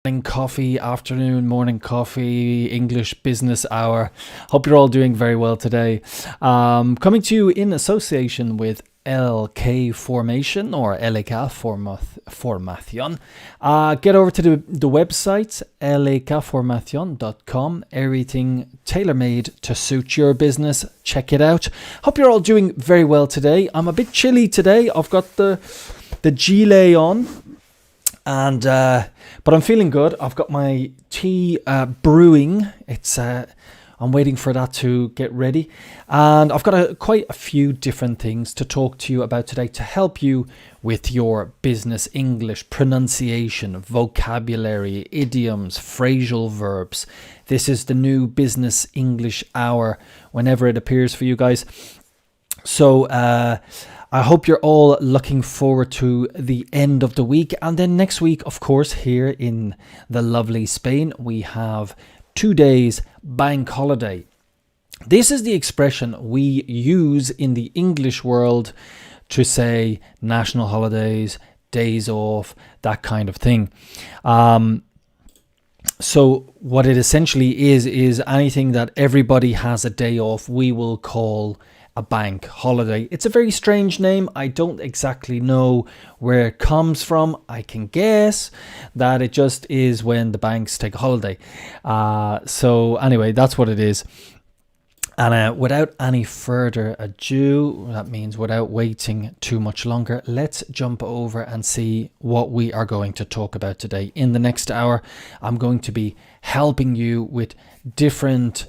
Morning coffee, afternoon, morning coffee, English business hour. Hope you're all doing very well today. Coming to you in association with LK Formation or LK Formation. Get over to the website lekformation.com. Everything tailor-made to suit your business. Check it out. Hope you're all doing very well today. I'm a bit chilly today. I've got the gilet on. And but I'm feeling good. I've got my tea brewing. I'm waiting for that to get ready, and I've got quite a few different things to talk to you about today to help you with your business English pronunciation, vocabulary, idioms, phrasal verbs. This is the new business English hour whenever it appears for you guys. So I hope you're all looking forward to the end of the week. And then next week, of course, here in the lovely Spain, we have 2 days bank holiday. This is the expression we use in the English world to say national holidays, days off, that kind of thing. So what it essentially is anything that everybody has a day off, we will call a bank holiday. It's a very strange name. I don't exactly know where it comes from. I can guess that it just is when the banks take a holiday. So anyway, that's what it is. And without any further ado, that means without waiting too much longer, let's jump over and see what we are going to talk about today. In the next hour, I'm going to be helping you with different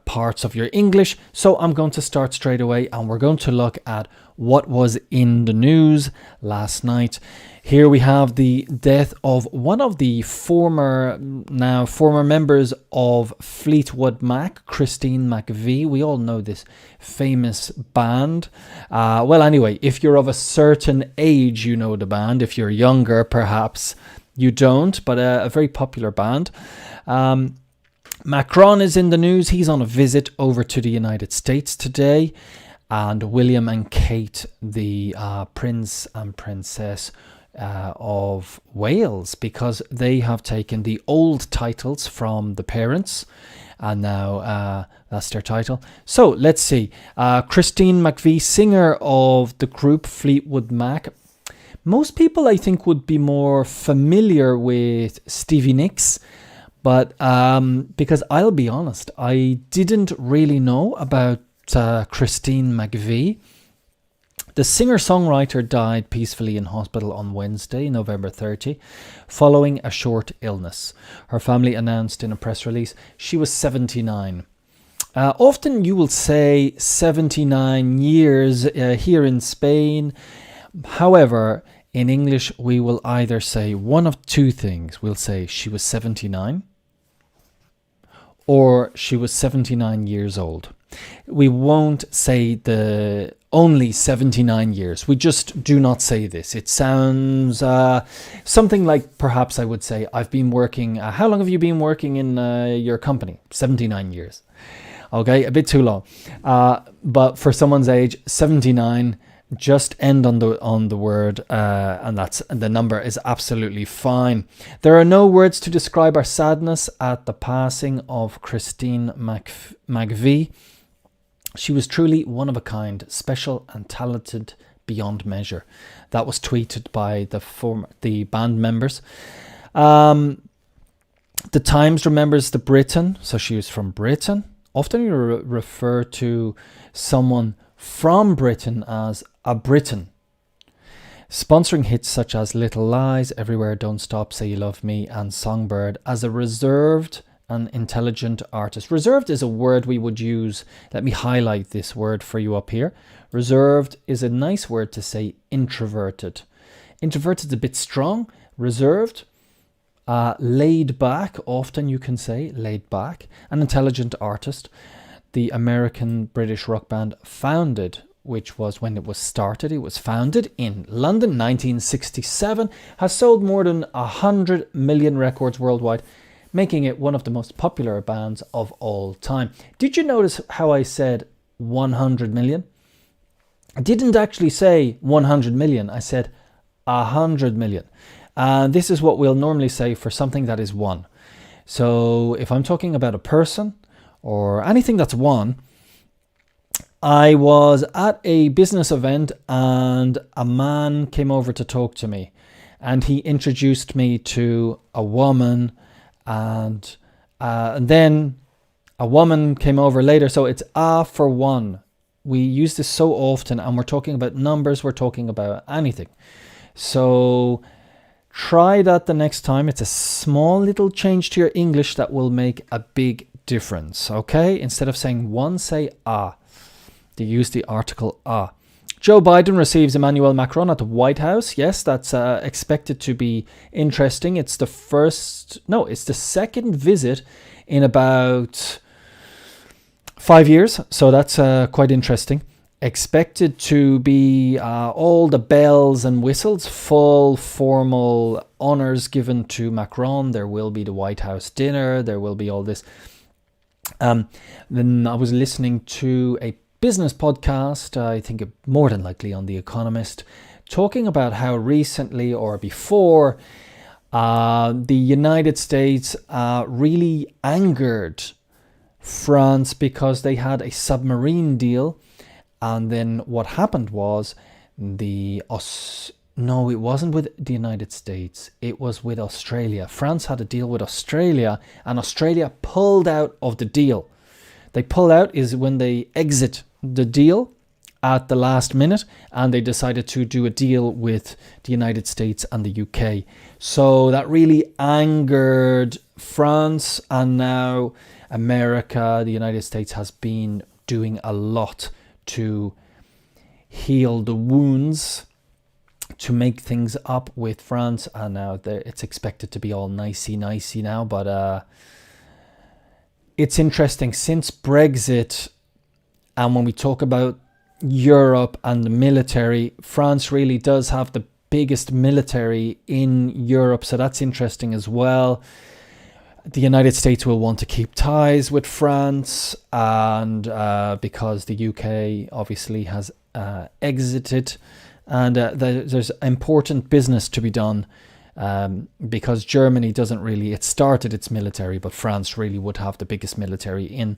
parts of your English. So I'm going to start straight away, and we're going to look at what was in the news last night. Here we have the death of one of the former members of Fleetwood Mac, Christine McVie. We all know this famous band. Well, anyway, if you're of a certain age, you know the band. If you're younger, perhaps you don't, but a very popular band. Macron is in the news. He's on a visit over to the United States today. And William and Kate, the Prince and Princess of Wales, because they have taken the old titles from the parents. And now that's their title. So let's see. Christine McVie, singer of the group Fleetwood Mac. Most people, I think, would be more familiar with Stevie Nicks. But because I'll be honest, I didn't really know about Christine McVie. The singer-songwriter died peacefully in hospital on Wednesday, November 30, following a short illness. Her family announced in a press release she was 79. Often you will say 79 years here in Spain. However, in English, we will either say one of two things. We'll say she was 79 or she was 79 years old. We won't say the only 79 years. We just do not say this. It sounds something like, perhaps I would say, I've been working, how long have you been working in your company? 79 years. Okay, a bit too long. But for someone's age, 79, just end on the word, and that's the number is absolutely fine. There are no words to describe our sadness at the passing of Christine McVie. She was truly one of a kind, special and talented beyond measure. That was tweeted by the band members. The Times remembers the Briton, so she was from Britain. Often you refer to someone from Britain as a Briton. Sponsoring hits such as Little Lies, Everywhere, Don't Stop, Say You Love Me, and Songbird as a reserved and intelligent artist. Reserved is a word we would use. Let me highlight this word for you up here. Reserved is a nice word to say introverted. Introverted is a bit strong. Reserved, laid back, often you can say laid back. An intelligent artist. The American British rock band founded, which was when it was started, it was founded in London, 1967, has sold more than 100 million records worldwide, making it one of the most popular bands of all time. Did you notice how I said 100 million? I didn't actually say 100 million. I said 100 million. And this is what we'll normally say for something that is one. So if I'm talking about a person or anything that's one, I was at a business event and a man came over to talk to me, and he introduced me to a woman, and then a woman came over later. So it's a for one. We use this so often, and we're talking about numbers, we're talking about anything. So try that the next time. It's a small little change to your English that will make a big difference. Okay, instead of saying one, say a. They use the article a. Joe Biden receives Emmanuel Macron at the White House. Yes, that's expected to be interesting. It's the second visit in about 5 years. So that's quite interesting. Expected to be all the bells and whistles, full formal honors given to Macron. There will be the White House dinner. There will be all this. Then I was listening to a business podcast, I think more than likely on The Economist, talking about how recently or before the United States really angered France because they had a submarine deal. And then what happened was it wasn't with the United States. It was with Australia. France had a deal with Australia, and Australia pulled out of the deal. They pull out is when they exit the deal at the last minute, and they decided to do a deal with the United States and the UK. So that really angered France, and now America, the United States, has been doing a lot to heal the wounds, to make things up with France, and now it's expected to be all nicey now. But it's interesting, since Brexit, and when we talk about Europe and the military, France really does have the biggest military in Europe, so that's interesting as well. The United States will want to keep ties with France, and because the UK obviously has exited, and there's important business to be done, because Germany doesn't really, it started its military, but France really would have the biggest military in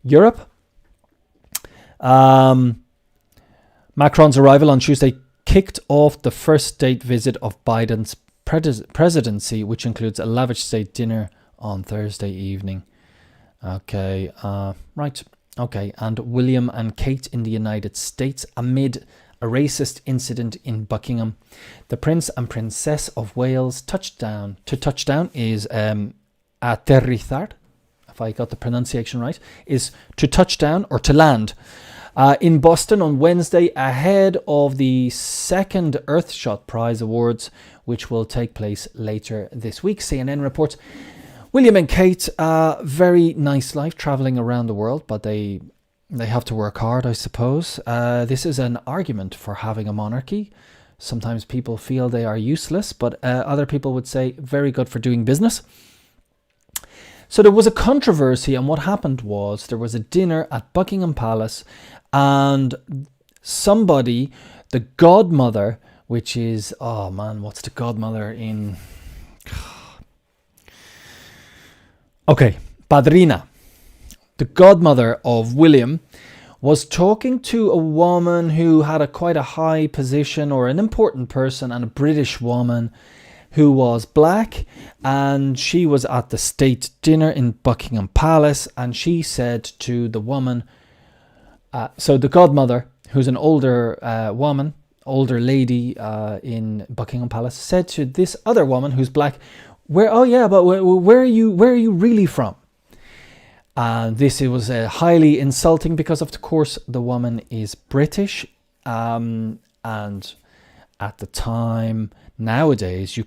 Europe. Macron's arrival on Tuesday kicked off the first state visit of Biden's presidency, which includes a lavish state dinner on Thursday evening. Okay, right. Okay, and William and Kate in the United States amid a racist incident in Buckingham. The Prince and Princess of Wales touchdown. To touchdown is aterrizar, if I got the pronunciation right, is to touchdown or to land. In Boston on Wednesday, ahead of the second Earthshot Prize Awards, which will take place later this week. CNN reports William and Kate, very nice life traveling around the world, but they have to work hard, I suppose. This is an argument for having a monarchy. Sometimes people feel they are useless, but other people would say very good for doing business. So there was a controversy, and what happened was there was a dinner at Buckingham Palace, and somebody, the godmother, which is, oh man, what's the godmother in? Okay, Padrina. The godmother of William was talking to a woman who had quite a high position, or an important person, and a British woman who was black, and she was at the state dinner in Buckingham Palace, and she said to the woman, so the godmother, who's an older woman, older lady in Buckingham Palace, said to this other woman who's black, where are you really from? This was highly insulting because, of course, the woman is British, and at the time, nowadays,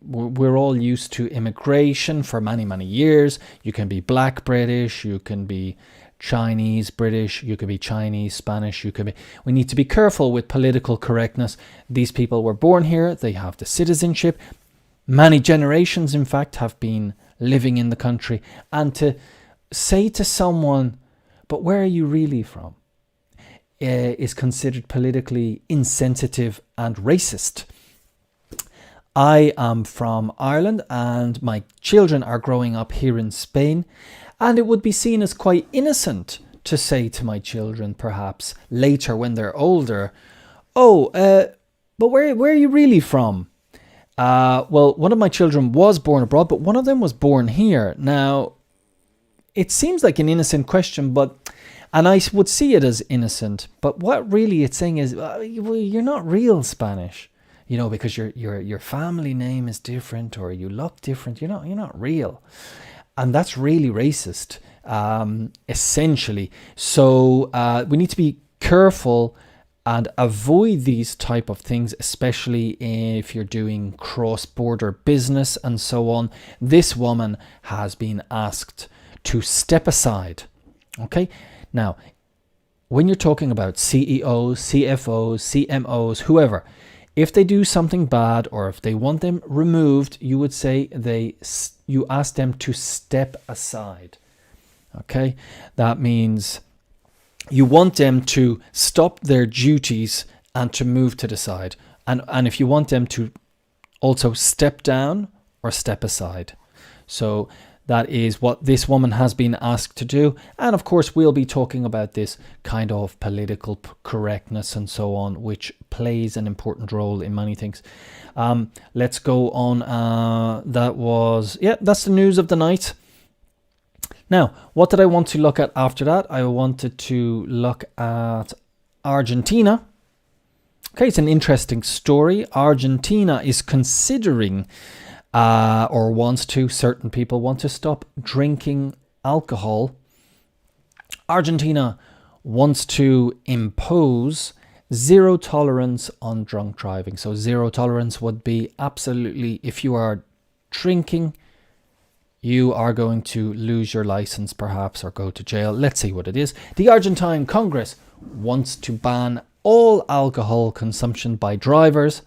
we're all used to immigration for many, many years. You can be black British, you can be Chinese British, you could be Chinese Spanish, we need to be careful with political correctness. These people were born here, they have the citizenship. Many generations, in fact, have been living in the country. And to say to someone, but where are you really from, is considered politically insensitive and racist. I am from Ireland and my children are growing up here in Spain, and it would be seen as quite innocent to say to my children, perhaps later when they're older, oh, but where are you really from? Well, one of my children was born abroad, but one of them was born here. Now, it seems like an innocent question, and I would see it as innocent, but what really it's saying is, well, you're not real Spanish, because your family name is different or you look different. You're not real, and that's really racist, essentially. So we need to be careful and avoid these type of things, especially if you're doing cross-border business and so on. This woman has been asked to step aside. Okay, now when you're talking about CEOs, CFOs, CMOs, whoever, if they do something bad or if they want them removed, you would say you ask them to step aside. Okay, that means you want them to stop their duties and to move to the side. And if you want them to also step down or step aside. So that is what this woman has been asked to do. And of course, we'll be talking about this kind of political correctness and so on, which plays an important role in many things. Let's go on. That's the news of the night. Now, what did I want to look at after that? I wanted to look at Argentina. Okay, it's an interesting story. Argentina is considering certain people want to stop drinking alcohol. Argentina wants to impose zero tolerance on drunk driving. So zero tolerance would be absolutely, if you are drinking, you are going to lose your license perhaps or go to jail. Let's see what it is. The Argentine Congress wants to ban all alcohol consumption by drivers.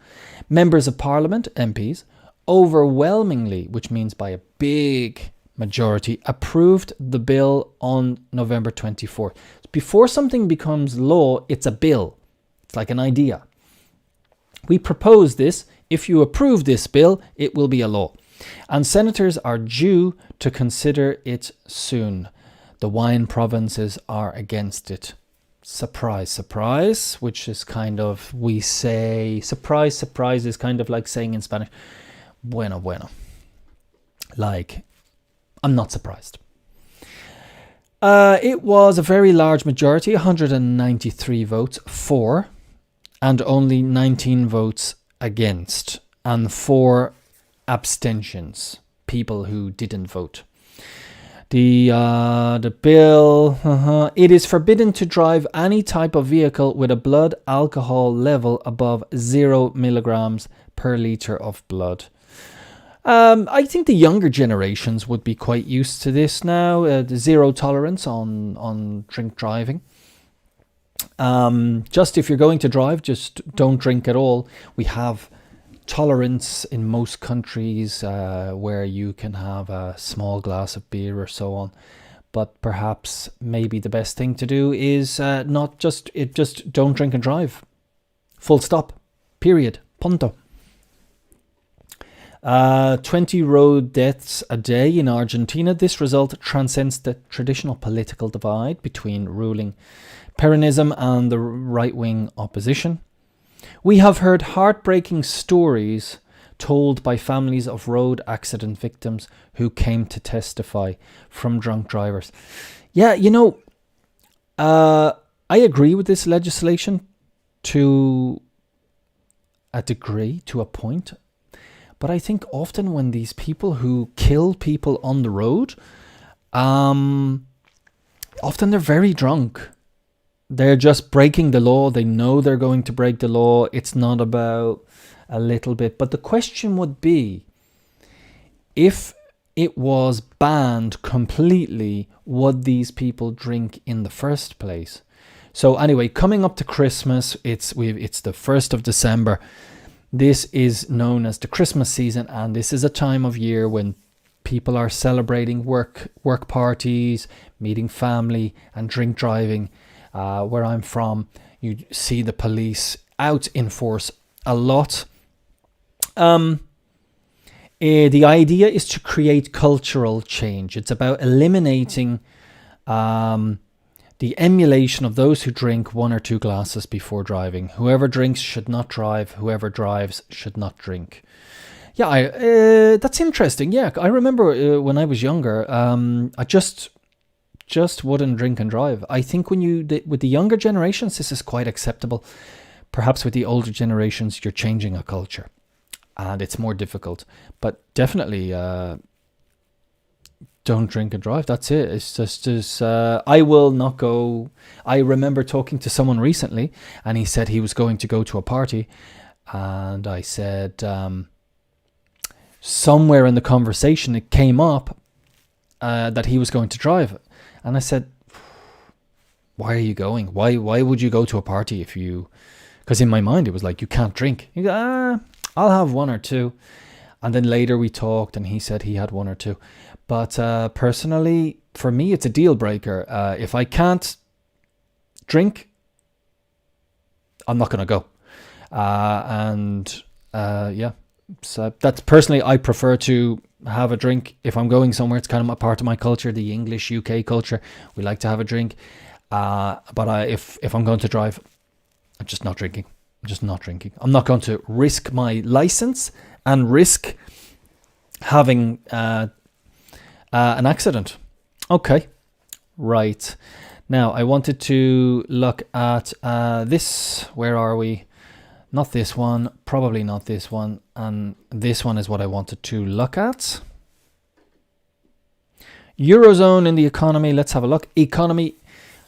Members of Parliament, MPs, overwhelmingly, which means by a big majority, approved the bill on November 24th. Before something becomes law, it's a bill. It's like an idea. We propose this. If you approve this bill, it will be a law. And senators are due to consider it soon. The wine provinces are against it. Surprise, surprise, which is kind of, we say, surprise, surprise is kind of like saying in Spanish, bueno, bueno. Like, I'm not surprised. It was a very large majority, 193 votes for, and only 19 votes against, and 4 abstentions, people who didn't vote. The bill, it is forbidden to drive any type of vehicle with a blood alcohol level above 0 milligrams per litre of blood. I think the younger generations would be quite used to this now, the zero tolerance on drink driving. Just if you're going to drive, just don't drink at all. We have tolerance in most countries where you can have a small glass of beer or so on, but perhaps maybe the best thing to do is just don't drink and drive. Full stop. Period. Punto. 20 road deaths a day in Argentina. This result transcends the traditional political divide between ruling Peronism and the right-wing opposition. We have heard heartbreaking stories told by families of road accident victims who came to testify from drunk drivers. Yeah, I agree with this legislation to a degree, to a point. But I think often when these people who kill people on the road, often they're very drunk. They're just breaking the law. They know they're going to break the law. It's not about a little bit. But the question would be, if it was banned completely, would these people drink in the first place? So anyway, coming up to Christmas, it's the 1st of December. This is known as the Christmas season, and this is a time of year when people are celebrating work parties, meeting family, and drink driving. Where I'm from, you see the police out in force a lot. The idea is to create cultural change. It's about eliminating the emulation of those who drink 1 or 2 glasses before driving. Whoever drinks should not drive. Whoever drives should not drink. Yeah, that's interesting. Yeah, I remember when I was younger, I just wouldn't drink and drive. I think with the younger generations, this is quite acceptable. Perhaps with the older generations, you're changing a culture, and it's more difficult. But definitely, don't drink and drive. That's it. It's just I will not go. I remember talking to someone recently, and he said he was going to go to a party, and I said, somewhere in the conversation it came up that he was going to drive, and I said, why are you going? Why would you go to a party if you... Because in my mind it was like, you can't drink. You go, I'll have 1 or 2. And then later we talked and he said he had 1 or 2. But personally, for me, it's a deal breaker. If I can't drink, I'm not going to go. Yeah. So that's personally, I prefer to have a drink if I'm going somewhere. It's kind of a part of my culture, the English UK culture. We like to have a drink. But if I'm going to drive, I'm just not drinking. I'm not going to risk my license and risk having an accident. Okay, right. Now I wanted to look at this. Where are we? Not this one, probably not this one, and this one is what I wanted to look at. Eurozone in the economy. Let's have a look. Economy.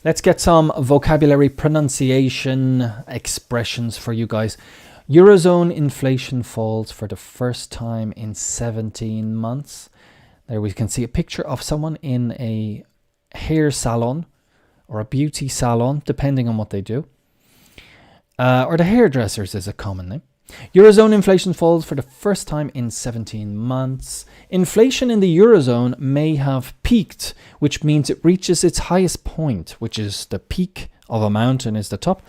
Let's get some vocabulary pronunciation expressions for you guys. Eurozone inflation falls for the first time in 17 months. There we can see a picture of someone in a hair salon or a beauty salon, depending on what they do. Or the hairdressers is a common name. Eurozone inflation falls for the first time in 17 months. Inflation in the Eurozone may have peaked, which means it reaches its highest point, which is the peak of a mountain is the top.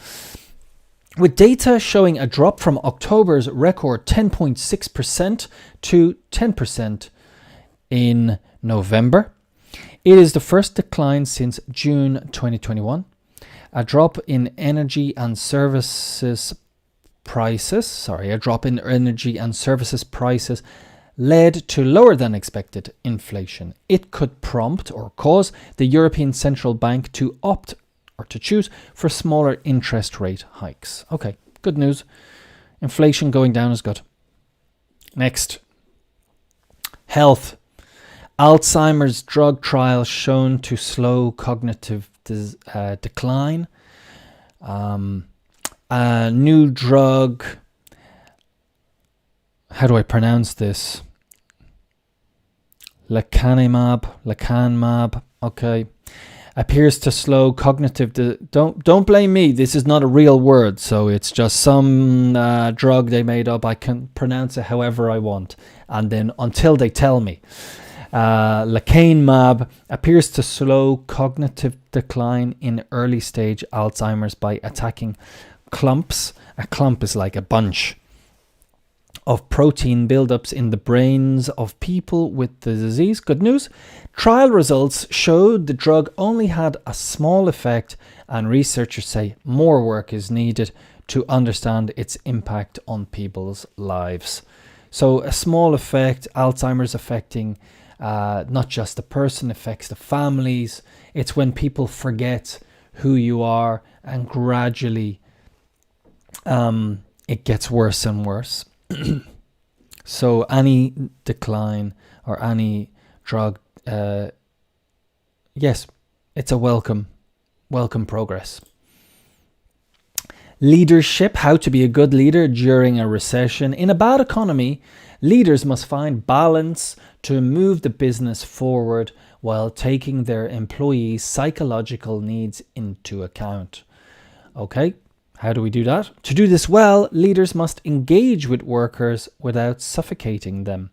With data showing a drop from October's record 10.6% to 10% in November. It is the first decline since June 2021. A drop in energy and services prices led to lower than expected inflation. It could prompt or cause the European Central Bank to opt or to choose for smaller interest rate hikes. Okay, good news. Inflation going down is good. Next, health. Alzheimer's drug trial shown to slow cognitive decline. A new drug, how do I pronounce this? Lecanemab, okay, appears to slow cognitive. Don't blame me. This is not a real word, so it's just some drug they made up. I can pronounce it however I want, and then until they tell me. Lecanemab appears to slow cognitive decline in early stage Alzheimer's by attacking clumps. A clump is like a bunch of protein buildups in the brains of people with the disease. Good news. Trial results showed the drug only had a small effect, and researchers say more work is needed to understand its impact on people's lives. So a small effect, Alzheimer's affecting not just the person, affects the families. It's when people forget who you are, and gradually it gets worse and worse. So any decline or any drug, yes, it's a welcome progress. Leadership, how to be a good leader during a recession. In a bad economy, leaders must find balance to move the business forward while taking their employees' psychological needs into account. Okay, how do we do that? To do this well, leaders must engage with workers without suffocating them.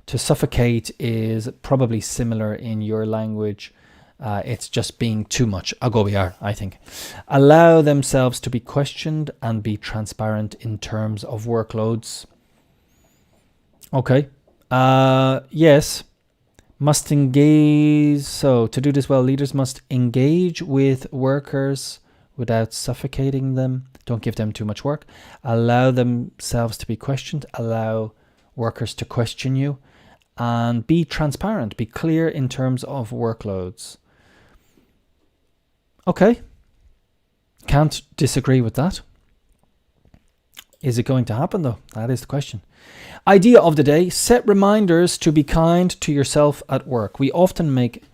To suffocate is probably similar in your language. It's just being too much. Agobiar, I think. Allow themselves to be questioned and be transparent in terms of workloads. Okay, Yes. Must engage. So, to do this well, leaders must engage with workers without suffocating them. Don't give them too much work. Allow themselves to be questioned. Allow workers to question you. And be transparent. Be clear in terms of workloads. Okay. Can't disagree with that. Is it going to happen though? That is the question. Idea of the day: set reminders to be kind to yourself at work. We often make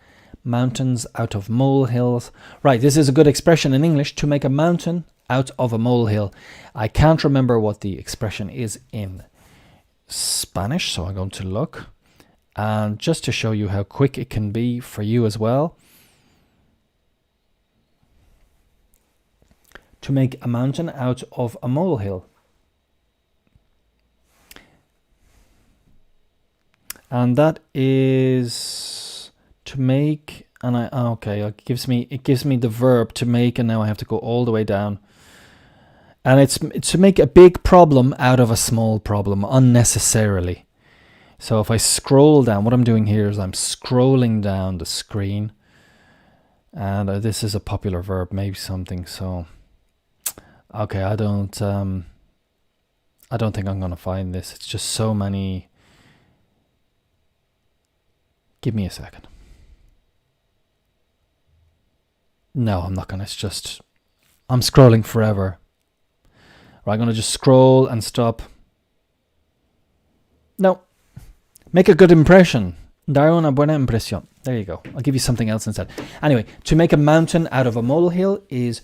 mountains out of molehills. Right, this is a good expression in English, to make a mountain out of a molehill. I can't remember what the expression is in Spanish, so I'm going to look. And just to show you how quick it can be for you as well. To make a mountain out of a molehill. And that is to make, and it gives me the verb to make, and now I have to go all the way down. And it's to make a big problem out of a small problem unnecessarily. So if I scroll down, what I'm doing here is I'm scrolling down the screen, and this is a popular verb, maybe something. So, okay, I don't think I'm gonna find this. It's just so many. Give me a second. No, I'm not gonna. It's just, I'm scrolling forever. Right, I'm gonna just scroll and stop. No. Make a good impression. Dar una buena impresión. There you go. I'll give you something else instead. Anyway, to make a mountain out of a molehill is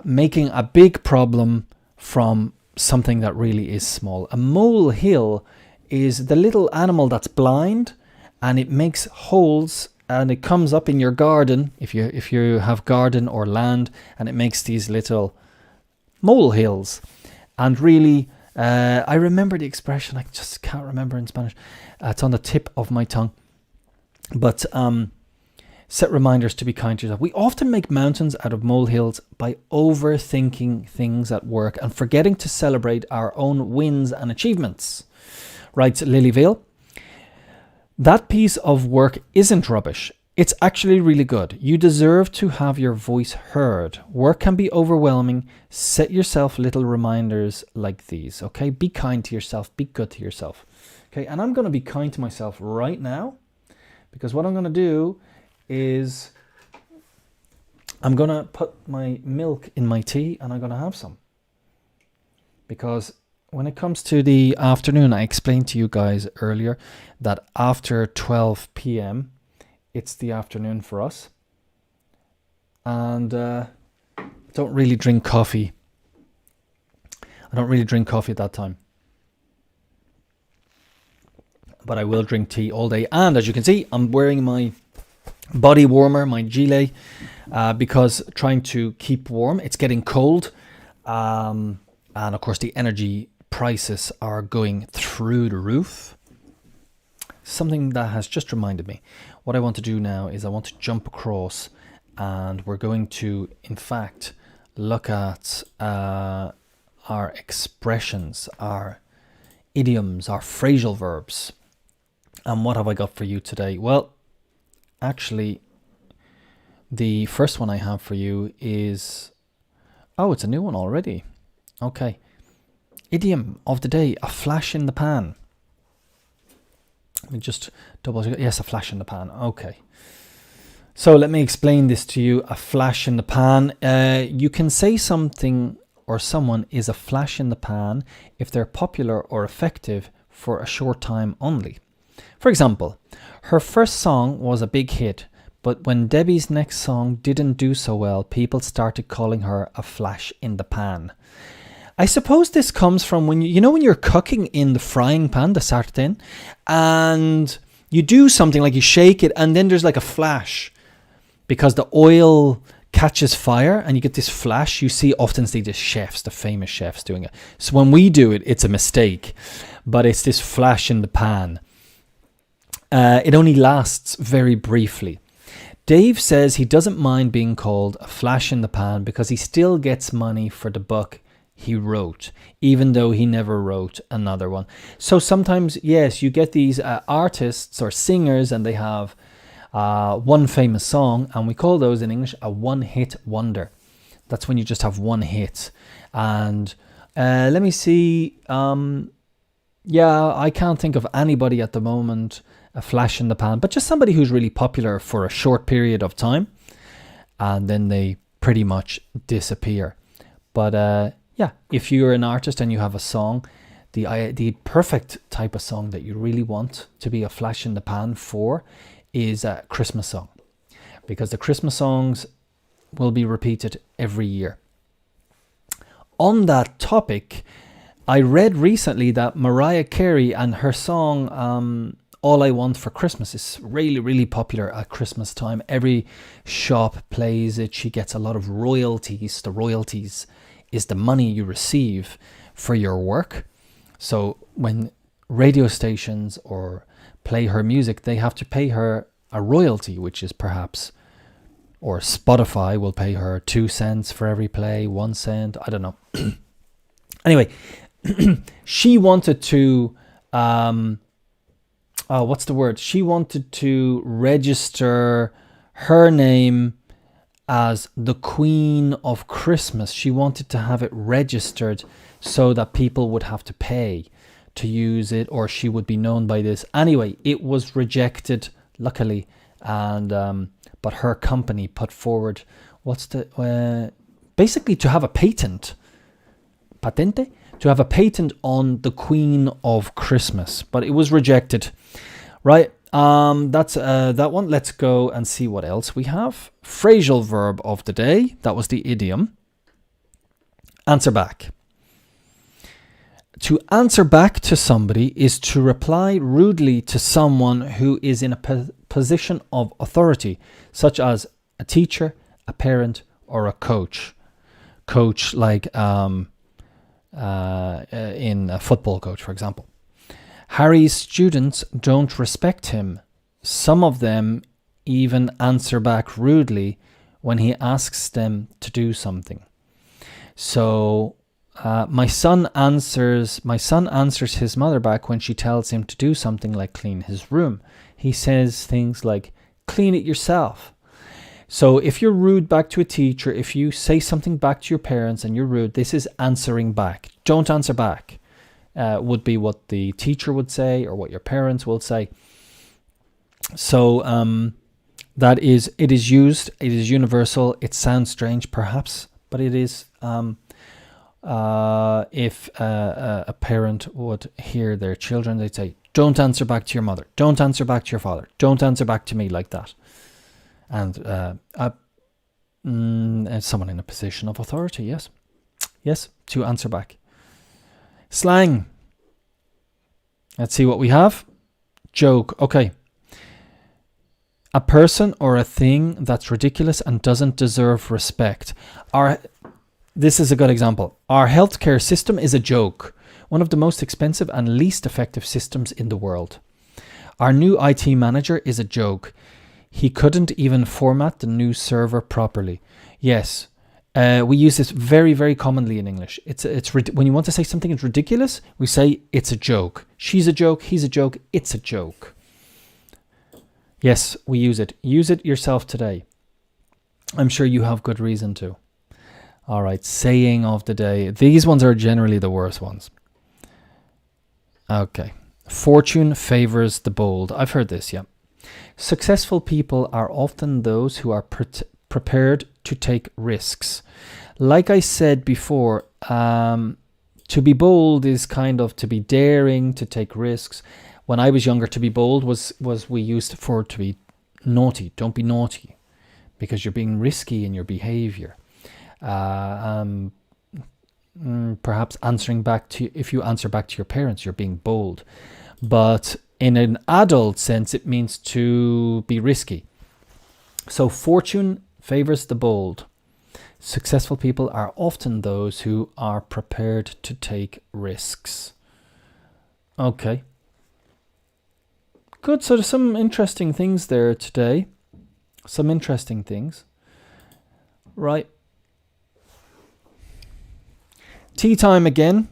making a big problem from something that really is small. A molehill is the little animal that's blind, and it makes holes, and it comes up in your garden if you have garden or land, and it makes these little molehills. And really, I remember the expression, I just can't remember in Spanish. It's on the tip of my tongue. But set reminders to be kind to yourself. We often make mountains out of molehills by overthinking things at work and forgetting to celebrate our own wins and achievements. Writes Lilyville. That piece of work isn't rubbish. It's actually really good. You deserve to have your voice heard. Work can be overwhelming. Set yourself little reminders like these, okay? Be kind to yourself. Be good to yourself. Okay, and I'm going to be kind to myself right now, because what I'm going to do is I'm going to put my milk in my tea and I'm going to have some. Because when it comes to the afternoon, I explained to you guys earlier that after 12 p.m., it's the afternoon for us. And I don't really drink coffee. I don't really drink coffee at that time. But I will drink tea all day. And as you can see, I'm wearing my body warmer, my gilet, because trying to keep warm. It's getting cold. And of course, the energy prices are going through the roof. Something that has just reminded me. What I want to do now is I want to jump across, and we're going to, in fact, look at our expressions, our idioms, our phrasal verbs. And what have I got for you today? Well, actually, the first one I have for you is, oh, it's a new one already. Okay. Idiom of the day, a flash in the pan. Let me just double check. Yes, a flash in the pan. Okay. So let me explain this to you. A flash in the pan. You can say something or someone is a flash in the pan if they're popular or effective for a short time only. For example, her first song was a big hit, but when Debbie's next song didn't do so well, people started calling her a flash in the pan. I suppose this comes from when when you're cooking in the frying pan, the sartén, and you do something like you shake it, and then there's like a flash because the oil catches fire and you get this flash. You often see the chefs, the famous chefs doing it. So when we do it, it's a mistake, but it's this flash in the pan. It only lasts very briefly. Dave says he doesn't mind being called a flash in the pan because he still gets money for the buck he wrote, even though he never wrote another one. So sometimes, yes, you get these artists or singers, and they have one famous song, and we call those in English a one-hit wonder. That's when you just have one hit. And let me see. I can't think of anybody at the moment, a flash in the pan, but just somebody who's really popular for a short period of time, and then they pretty much disappear. But if you're an artist and you have a song, the perfect type of song that you really want to be a flash in the pan for is a Christmas song, because the Christmas songs will be repeated every year. On that topic, I read recently that Mariah Carey and her song All I Want for Christmas is really, really popular at Christmas time. Every shop plays it. She gets a lot of royalties. The royalties is the money you receive for your work. So when radio stations or play her music, they have to pay her a royalty, which is perhaps, or Spotify will pay her 2 cents for every play, 1 cent, I don't know. Anyway, she wanted to, She wanted to register her name as the Queen of Christmas. She wanted to have it registered so that people would have to pay to use it, or she would be known by this. Anyway, it was rejected, luckily, and but her company put forward basically to have a patente, to have a patent on the Queen of Christmas, but it was rejected. Right, that's that one. Let's go and see what else we have. Phrasal verb of the day. That was the idiom. Answer back. To answer back to somebody is to reply rudely to someone who is in a position of authority, such as a teacher, a parent, or a coach. Coach, like in a football coach, for example. Harry's students don't respect him. Some of them even answer back rudely when he asks them to do something. So my son answers his mother back when she tells him to do something like clean his room. He says things like, clean it yourself. So if you're rude back to a teacher, if you say something back to your parents and you're rude, this is answering back. Don't answer back. Would be what the teacher would say or what your parents will say. So it is used, it is universal. It sounds strange perhaps, but it is. If a parent would hear their children, they'd say, don't answer back to your mother, don't answer back to your father, don't answer back to me like that. And someone in a position of authority, yes, to answer back. Slang. Let's see what we have. Joke. Okay. A person or a thing that's ridiculous and doesn't deserve respect. This is a good example. Our healthcare system is a joke. One of the most expensive and least effective systems in the world. Our new IT manager is a joke. He couldn't even format the new server properly. Yes. We use this very, very commonly in English. It's when you want to say something is ridiculous, we say it's a joke. She's a joke, he's a joke, it's a joke. Yes, we use it. Use it yourself today. I'm sure you have good reason to. All right, saying of the day. These ones are generally the worst ones. Okay. Fortune favors the bold. I've heard this, yeah. Successful people are often those who are prepared to take risks. Like I said before, to be bold is kind of to be daring, to take risks. When I was younger, to be bold was we used for to be naughty. Don't be naughty because you're being risky in your behavior. Perhaps if you answer back to your parents, you're being bold. But in an adult sense, it means to be risky. So fortune favors the bold. Successful people are often those who are prepared to take risks. Okay. Good. So there's some interesting things there today. Some interesting things. Right. Tea time again.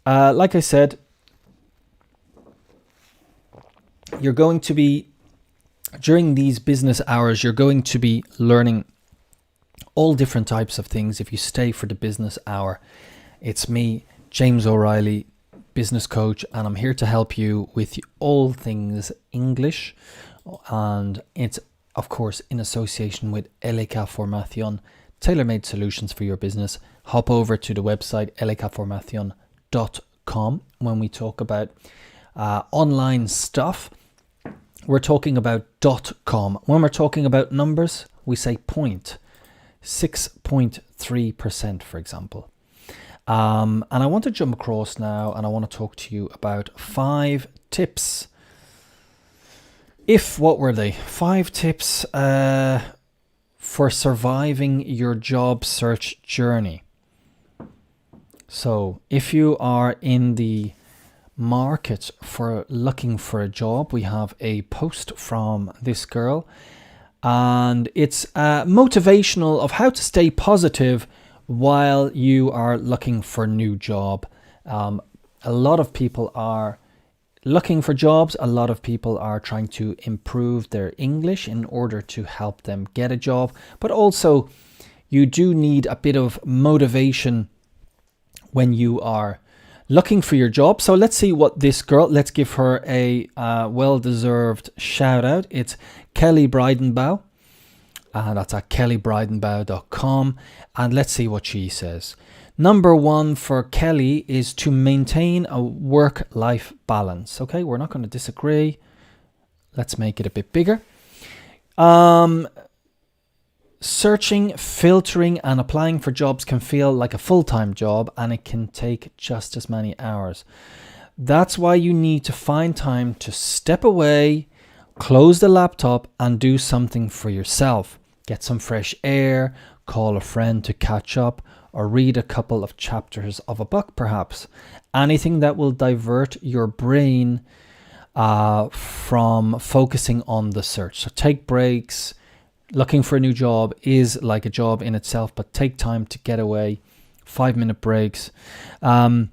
Like I said, you're going to be, during these business hours, you're going to be learning all different types of things. If you stay for the business hour, it's me, James O Reilly, business coach, and I'm here to help you with all things English. And it's, of course, in association with LK Formación, tailor-made solutions for your business. Hop over to the website lkformacion.com. When we talk about online stuff, we're talking about .com. When we're talking about numbers, we say point. 6.3%, for example. And I want to jump across now, and I want to talk to you about 5 tips. What were they? 5 tips for surviving your job search journey. So if you are in the market for looking for a job, we have a post from this girl, and it's motivational of how to stay positive while you are looking for a new job. A lot of people are looking for jobs. A lot of people are trying to improve their English in order to help them get a job. But also, you do need a bit of motivation when you are looking for your job. So let's see what this girl, let's give her a well-deserved shout out. It's Kelly Breidenbau. That's at kellybreidenbau.com. And let's see what she says. Number 1 for Kelly is to maintain a work-life balance. Okay, we're not going to disagree. Let's make it a bit bigger. Searching, filtering, and applying for jobs can feel like a full-time job, and it can take just as many hours. That's why you need to find time to step away, close the laptop, and do something for yourself. Get some fresh air, call a friend to catch up, or read a couple of chapters of a book, perhaps. Anything that will divert your brain from focusing on the search. So take breaks. Looking for a new job is like a job in itself, but take time to get away. 5-minute breaks. You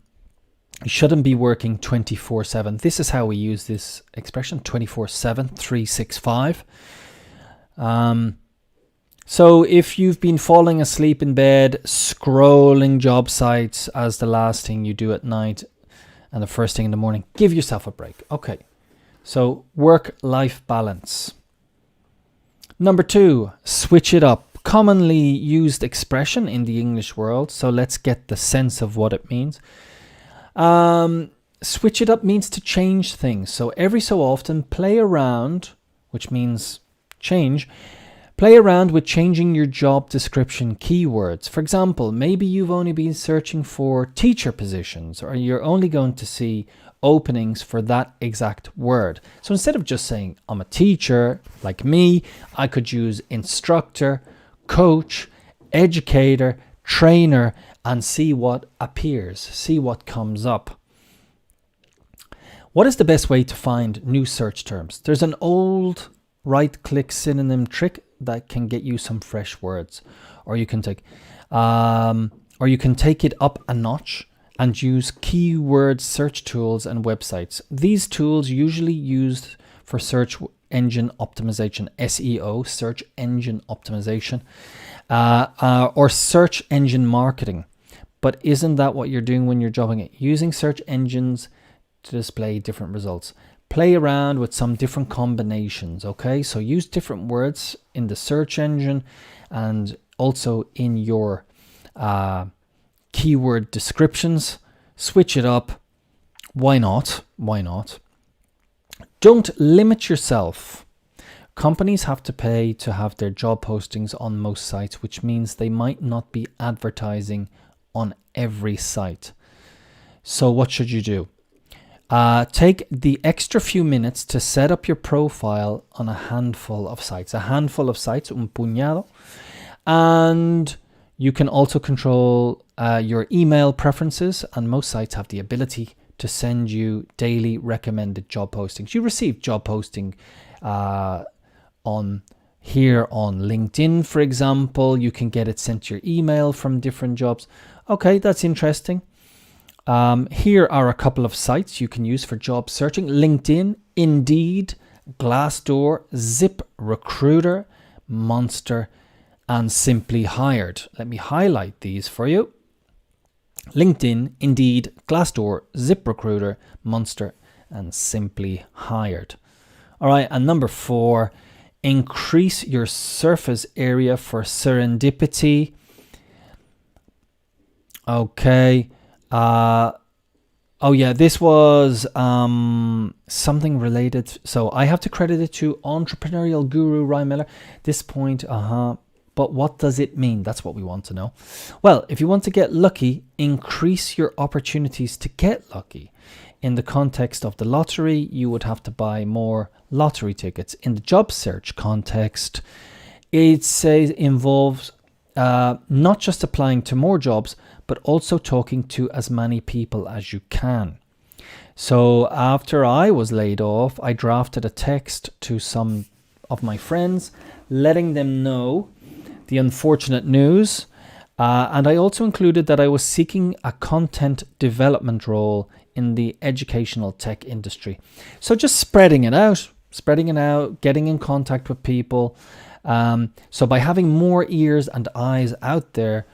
shouldn't be working 24/7. This is how we use this expression, 24/7, 365. So if you've been falling asleep in bed, scrolling job sites as the last thing you do at night and the first thing in the morning, give yourself a break. Okay, so work-life balance. Number 2, switch it up. Commonly used expression in the English world, so let's get the sense of what it means. Switch it up means to change things. So every so often, play around, which means change. Play around with changing your job description keywords. For example, maybe you've only been searching for teacher positions, or you're only going to see openings for that exact word. So instead of just saying, I'm a teacher, like me, I could use instructor, coach, educator, trainer, and see what appears, see what comes up. What is the best way to find new search terms? There's an old right-click synonym trick that can get you some fresh words, or you can take it up a notch and use keyword search tools and websites. These tools usually used for search engine optimization, SEO, search engine optimization, or search engine marketing. But isn't that what you're doing when you're jobbing it? Using search engines to display different results. Play around with some different combinations, okay? So use different words in the search engine and also in your keyword descriptions. Switch it up. Why not? Why not? Don't limit yourself. Companies have to pay to have their job postings on most sites, which means they might not be advertising on every site. So what should you do? Take the extra few minutes to set up your profile on a handful of sites. A handful of sites, un puñado. And you can also control your email preferences, and most sites have the ability to send you daily recommended job postings. You receive job posting on LinkedIn, for example. You can get it sent to your email from different jobs. Okay, that's interesting. Here are a couple of sites you can use for job searching: LinkedIn, Indeed, Glassdoor, ZipRecruiter, Monster, and Simply Hired. Let me highlight these for you. LinkedIn, Indeed, Glassdoor, ZipRecruiter, Monster, and Simply Hired. All right, and number 4, increase your surface area for serendipity. Okay. Oh yeah, this was something related. So I have to credit it to entrepreneurial guru Ryan Miller. This point, but what does it mean? That's what we want to know. Well, if you want to get lucky, increase your opportunities to get lucky. In the context of the lottery, you would have to buy more lottery tickets. In the job search context, it says involves not just applying to more jobs, but also talking to as many people as you can. So after I was laid off, I drafted a text to some of my friends, letting them know the unfortunate news. And I also included that I was seeking a content development role in the educational tech industry. So just spreading it out, getting in contact with people. So by having more ears and eyes out there,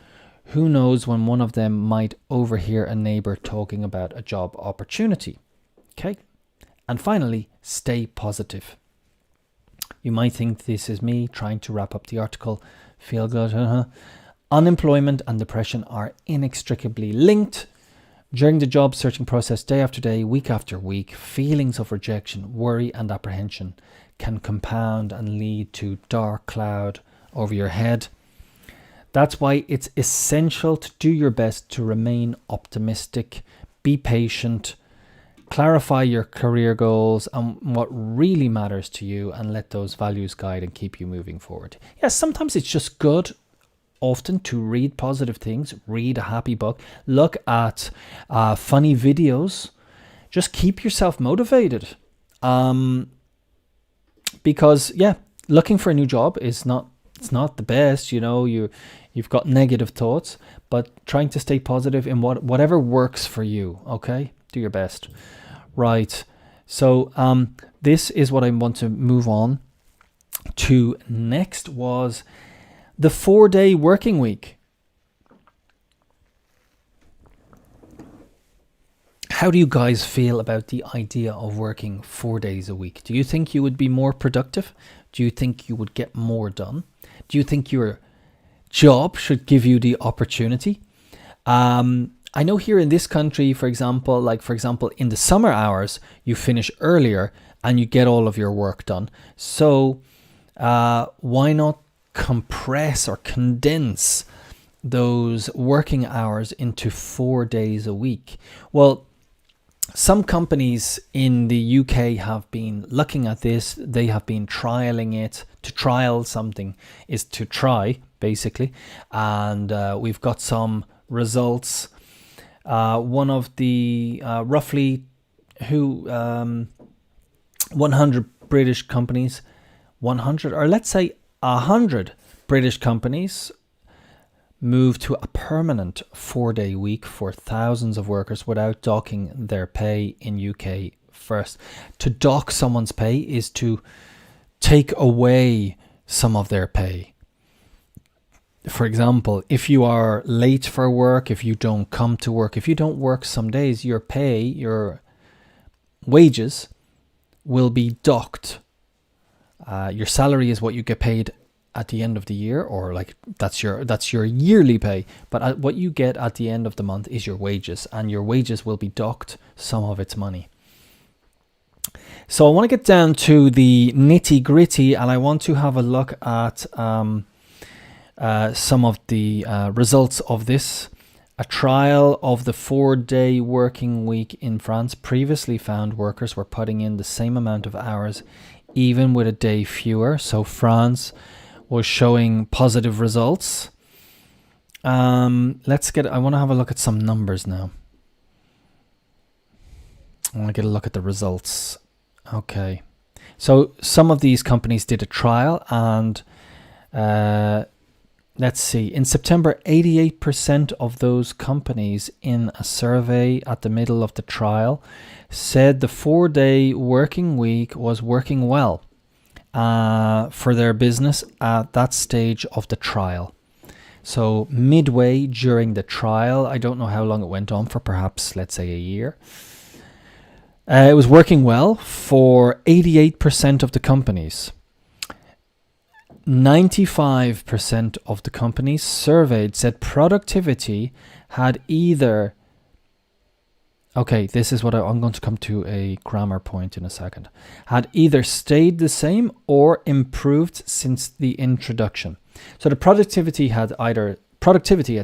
who knows when one of them might overhear a neighbor talking about a job opportunity. Okay. And finally, stay positive. You might think this is me trying to wrap up the article. Feel good. Unemployment and depression are inextricably linked. During the job searching process, day after day, week after week, feelings of rejection, worry and apprehension can compound and lead to dark cloud over your head. That's why it's essential to do your best to remain optimistic, be patient, clarify your career goals and what really matters to you, and let those values guide and keep you moving forward. Yes, sometimes it's just good often to read positive things, read a happy book, look at funny videos. Just keep yourself motivated. Because, yeah, looking for a new job is not the best, you've got negative thoughts, but trying to stay positive in whatever works for you. Okay, do your best. Right. So this is what I want to move on to next, was the 4-day working week. How do you guys feel about the idea of working 4 days a week? Do you think you would be more productive? Do you think you would get more done? Do you think your job should give you the opportunity? I know here in this country, for example, in the summer hours, you finish earlier and you get all of your work done. So why not compress or condense those working hours into 4 days a week? Well, some companies in the UK have been looking at this. They have been trialing it. To trial something is to try, basically. And we've got some results. One of the roughly 100 British companies, 100 or let's say 100 British companies move to a permanent 4-day week for thousands of workers without docking their pay in UK first. To dock someone's pay is to take away some of their pay. For example, if you are late for work, if you don't come to work, if you don't work some days, your pay, your wages will be docked. Your salary is what you get paid at the end of the year, or like that's your yearly pay. But what you get at the end of the month is your wages, and your wages will be docked some of its money. So I want to get down to the nitty gritty, and I want to have a look at some of the results of this. A trial of the 4-day working week in France previously found workers were putting in the same amount of hours, even with a day fewer. So France was showing positive results. I want to have a look at some numbers now. I want to get a look at the results. Okay. So some of these companies did a trial, and let's see. In September, 88% of those companies in a survey at the middle of the trial said the 4-day working week was working well for their business at that stage of the trial. So midway during the trial, I don't know how long it went on for, perhaps, let's say, a year. It was working well for 88% of the companies. 95% of the companies surveyed said productivity had either... Okay, this is what I'm going to come to a grammar point in a second. Had either stayed the same or improved since the introduction. So the productivity had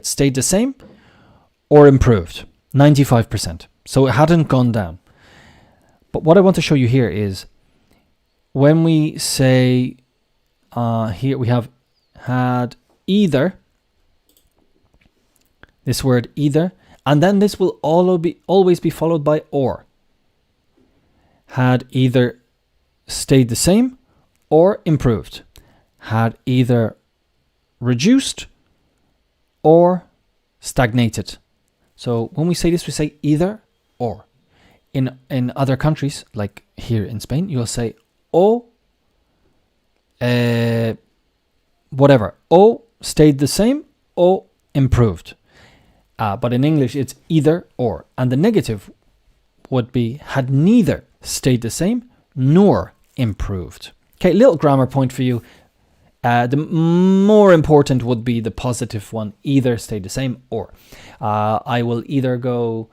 stayed the same or improved. 95%. So it hadn't gone down. But what I want to show you here is when we say here we have had either, this word either, and then this will always be followed by or. Had either stayed the same or improved. Had either reduced or stagnated. So when we say this, we say either or. In other countries, like here in Spain, you'll say o, whatever. O stayed the same, o improved. But in English, it's either or. And the negative would be had neither stayed the same nor improved. Okay, little grammar point for you. The more important would be the positive one, either stayed the same or. I will either go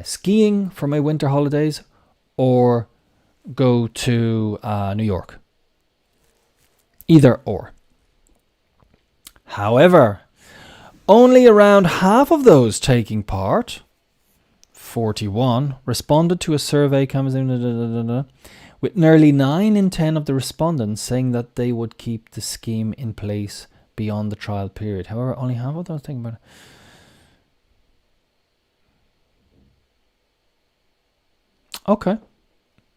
skiing for my winter holidays or go to New York. Either or. However, only around half of those taking part, 41, responded to a survey with nearly 9 in 10 of the respondents saying that they would keep the scheme in place beyond the trial period. However, only half of those taking part. Okay.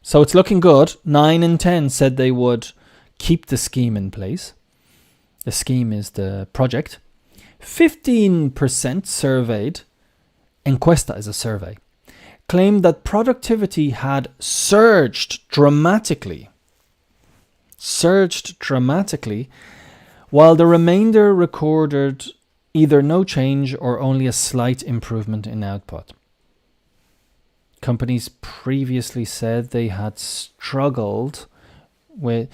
So it's looking good. 9 in 10 said they would keep the scheme in place. The scheme is the project. 15% surveyed, encuesta is a survey, claimed that productivity had surged dramatically, while the remainder recorded either no change or only a slight improvement in output. Companies previously said they had struggled with...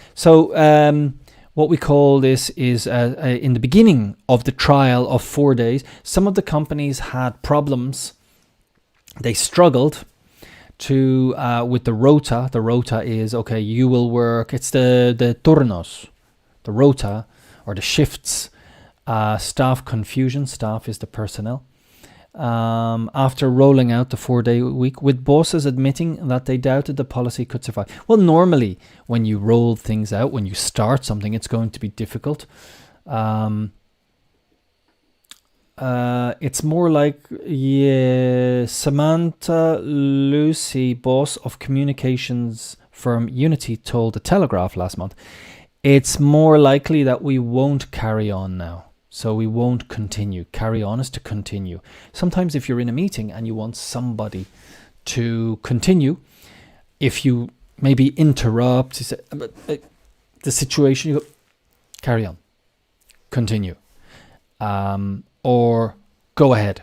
what we call this is in the beginning of the trial of 4 days, some of the companies had problems. They struggled to with the rota. The rota is, okay, you will work, it's the turnos, the rota or the shifts, staff confusion, staff is the personnel. After rolling out the 4-day week, with bosses admitting that they doubted the policy could survive. Well, normally when you roll things out, when you start something, it's going to be difficult. It's more like, Samantha Lucy, boss of communications firm Unity, told The Telegraph last month, it's more likely that we won't carry on now. So we won't continue. Carry on is to continue. Sometimes if you're in a meeting and you want somebody to continue, if you maybe interrupt the situation, you go, carry on, continue, or go ahead.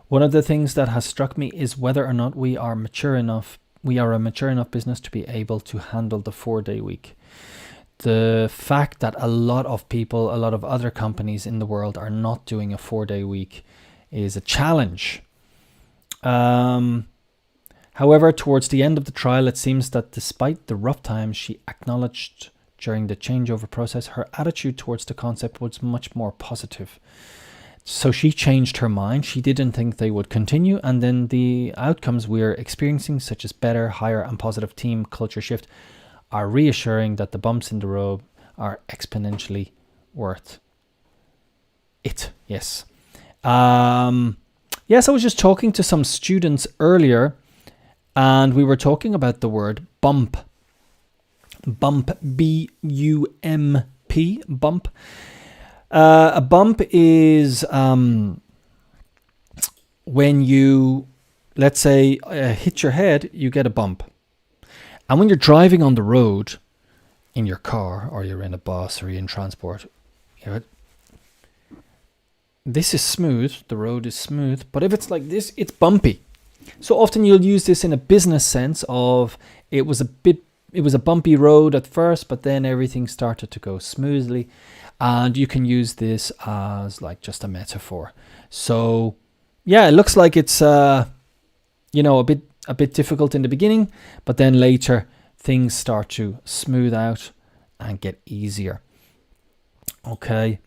One of the things that has struck me is whether or not we are a mature enough business to be able to handle the 4-day week. The fact that a lot of people, a lot of other companies in the world are not doing a 4-day week is a challenge. However, towards the end of the trial, it seems that despite the rough times she acknowledged during the changeover process, her attitude towards the concept was much more positive. So she changed her mind. She didn't think they would continue. And then the outcomes we're experiencing, such as better, higher and positive team culture shift, are reassuring that the bumps in the road are exponentially worth it. Yes. Yes, I was just talking to some students earlier and we were talking about the word bump. Bump, B-U-M-P, bump. A bump is when you, let's say, hit your head, you get a bump. And when you're driving on the road in your car, or you're in a bus, or you're in transport, this is smooth, the road is smooth, but if it's like this, it's bumpy. So often you'll use this in a business sense of it was a bumpy road at first, but then everything started to go smoothly. And you can use this as like just a metaphor. So yeah, it looks like it's a bit difficult in the beginning, but then later things start to smooth out and get easier. Okay.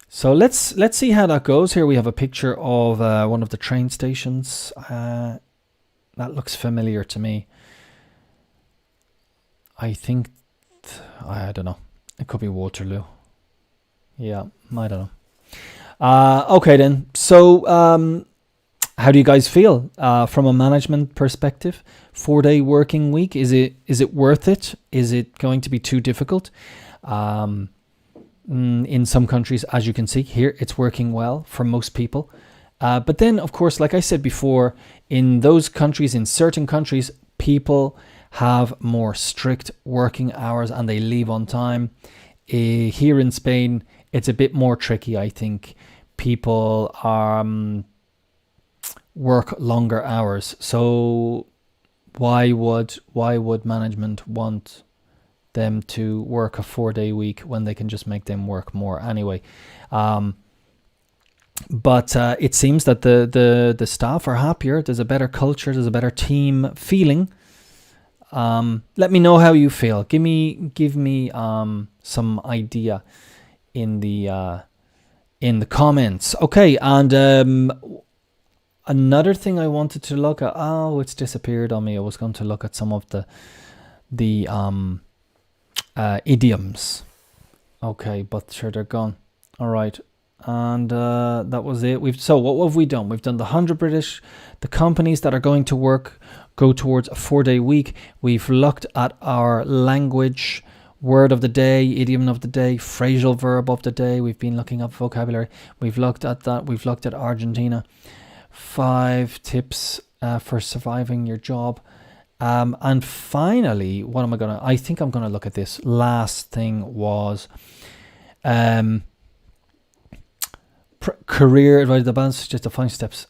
So let's see how that goes. Here we have a picture of one of the train stations. That looks familiar to me. I think, I don't know. It could be Waterloo. Yeah, I don't know. Okay then. So how do you guys feel from a management perspective? 4-day working week. Is it worth it? Is it going to be too difficult? In some countries, as you can see here, it's working well for most people. But then, of course, like I said before, in those countries, in certain countries, people have more strict working hours and they leave on time. Here in Spain, it's a bit more tricky, I think. People work longer hours. So why would management want them to work a 4-day week when they can just make them work more anyway? But it seems that the staff are happier. There's a better culture. There's a better team feeling. Let me know how you feel. Give me some idea in the comments. Okay, and another thing I wanted to look at. Oh, it's disappeared on me. I was going to look at some of the idioms. Okay, but sure, they're gone. All right, and that was it. So what have we done? We've done the 100 British, the companies that are going to go towards a 4-day week. We've looked at our language, word of the day, idiom of the day, phrasal verb of the day. We've been looking up vocabulary. We've looked at that. We've looked at Argentina. 5 tips for surviving your job. And finally, I think I'm going to look at this. Last thing was career advice, the balance, just the 5 steps.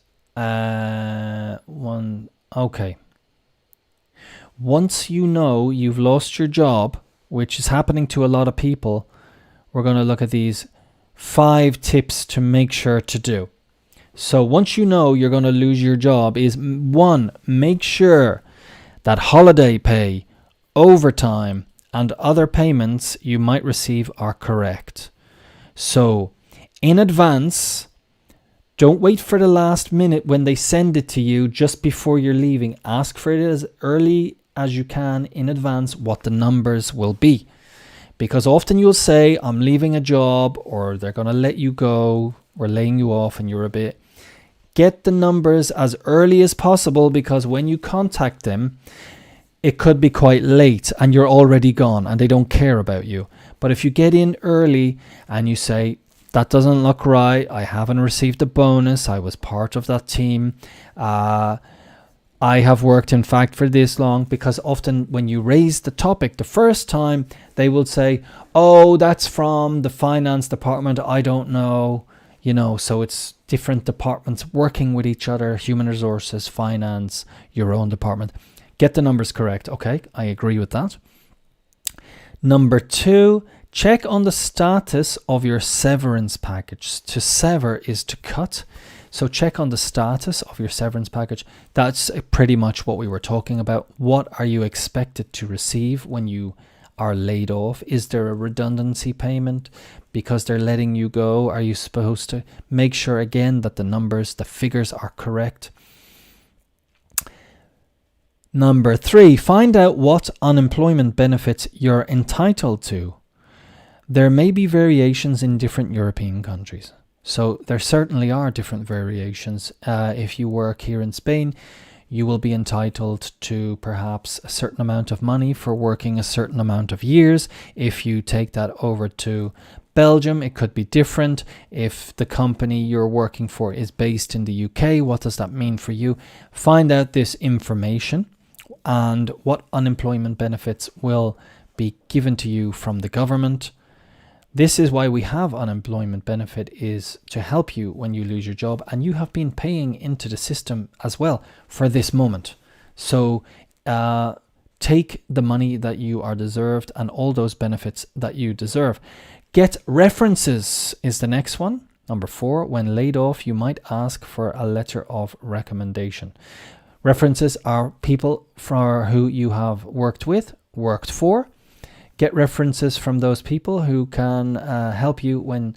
Okay. Once you know you've lost your job, which is happening to a lot of people, we're going to look at these 5 tips to make sure to do. So once you know you're going to lose your job is 1, make sure that holiday pay, overtime, and other payments you might receive are correct. So in advance, don't wait for the last minute when they send it to you just before you're leaving. Ask for it as early as you can in advance what the numbers will be. Because often you'll say, I'm leaving a job, or they're going to let you go, or laying you off, and you're a bit. Get the numbers as early as possible, because when you contact them, it could be quite late and you're already gone and they don't care about you. But if you get in early and you say, that doesn't look right, I haven't received a bonus, I was part of that team, I have worked in fact for this long, because often when you raise the topic the first time, they will say, oh, that's from the finance department, I don't know. So it's different departments working with each other, human resources, finance, your own department. Get the numbers correct. Okay, I agree with that. Number 2, check on the status of your severance package. To sever is to cut. So check on the status of your severance package. That's pretty much what we were talking about. What are you expected to receive when you are laid off? Is there a redundancy payment because they're letting you go? Are you supposed to make sure again that the figures are correct? Number 3, find out what unemployment benefits you're entitled to. There may be variations in different European countries. So there certainly are different variations. If you work here in Spain, you will be entitled to perhaps a certain amount of money for working a certain amount of years. If you take that over to Belgium, it could be different. If the company you're working for is based in the UK, what does that mean for you? Find out this information and what unemployment benefits will be given to you from the government. This is why we have unemployment benefit, is to help you when you lose your job, and you have been paying into the system as well for this moment. So take the money that you are deserved and all those benefits that you deserve. Get references is the next one. Number 4, when laid off, you might ask for a letter of recommendation. References are people for who you have worked with, worked for. Get references from those people who can help you when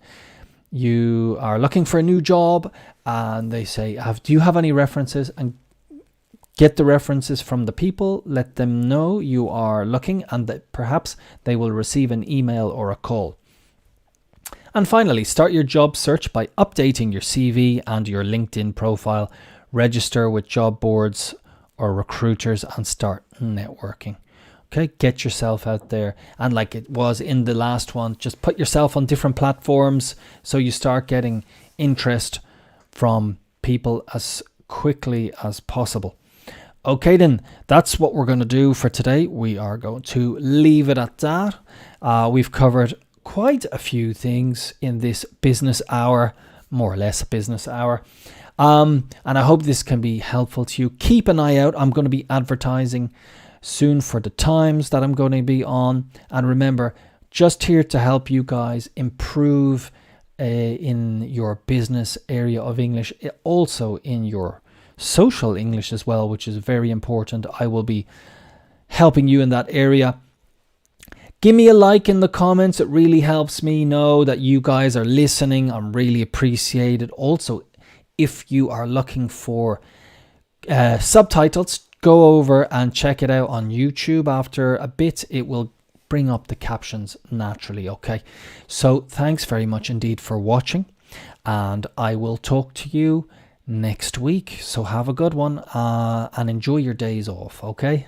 you are looking for a new job and they say, do you have any references? And get the references from the people, let them know you are looking, and that perhaps they will receive an email or a call. And finally, start your job search by updating your CV and your LinkedIn profile. Register with job boards or recruiters and start networking. Okay, get yourself out there. And like it was in the last one, just put yourself on different platforms so you start getting interest from people as quickly as possible. Okay, then that's what we're going to do for today. We are going to leave it at that. We've covered quite a few things in this business hour, more or less a business hour. And I hope this can be helpful to you. Keep an eye out. I'm going to be advertising soon for the times that I'm going to be on. And remember, just here to help you guys improve in your business area of English, also in your social English as well, which is very important. I will be helping you in that area. Give me a like in the comments. It really helps me know that you guys are listening. I'm really appreciate it. Also, if you are looking for subtitles, go over and check it out on YouTube. After a bit, it will bring up the captions naturally. Okay, so thanks very much indeed for watching, and I will talk to you next week. So have a good one and enjoy your days off. Okay.